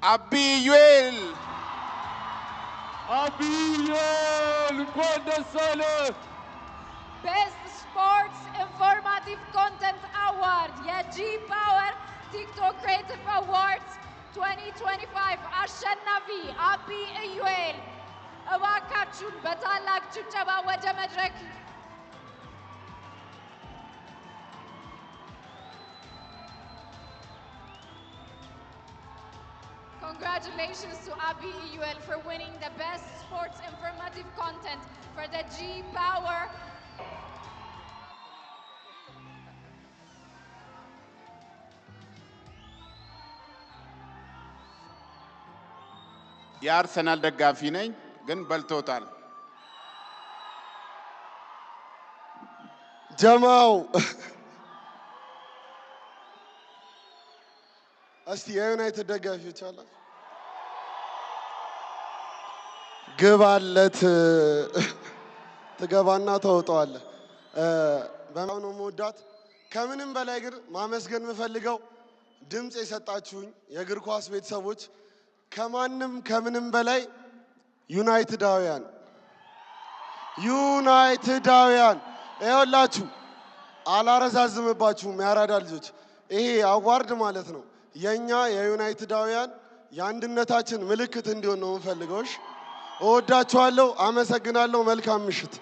አቢዩኤል ኮንደሰለ Best Sports Informative Content Award የጂ ፓወር ቲክቶክ ክሬቲቭ አዋርድስ 2025 አሸናፊ አቢ ኢዩኤል እባካችሁን በታላቅ ጭብጨባ ወደ መድረክ Congratulations to Abi Iyuel for winning the Best Sports Informative Content for the G Power. የአርሰናል ደጋፊ ነኝ ግን በልቶታል ጀማው እስቲ የዩናይትድ ደጋፊዎች አላ ግባለት ትገባና ተወጣዋለ በማን ነው ሞዳት ከምንም በላይ ግን ማመስገን የምፈልገው ድምጽ የሰጣችሁኝ የእግር ኳስ ቤተሰቦች ከማንም ከምንም በላይ ዩናይትዳውያን ይኸውላችሁ አላረዛዝምባችሁም ያራዳ ልጆች ይሄ አዋርድ ማለት ነው የኛ የዩናይትዳውያን የአንድነታችን ምልክት እንዲሆን ነው የምፈልገው እወዳችኋለሁ አመሰግናለሁ መልካም ምሽት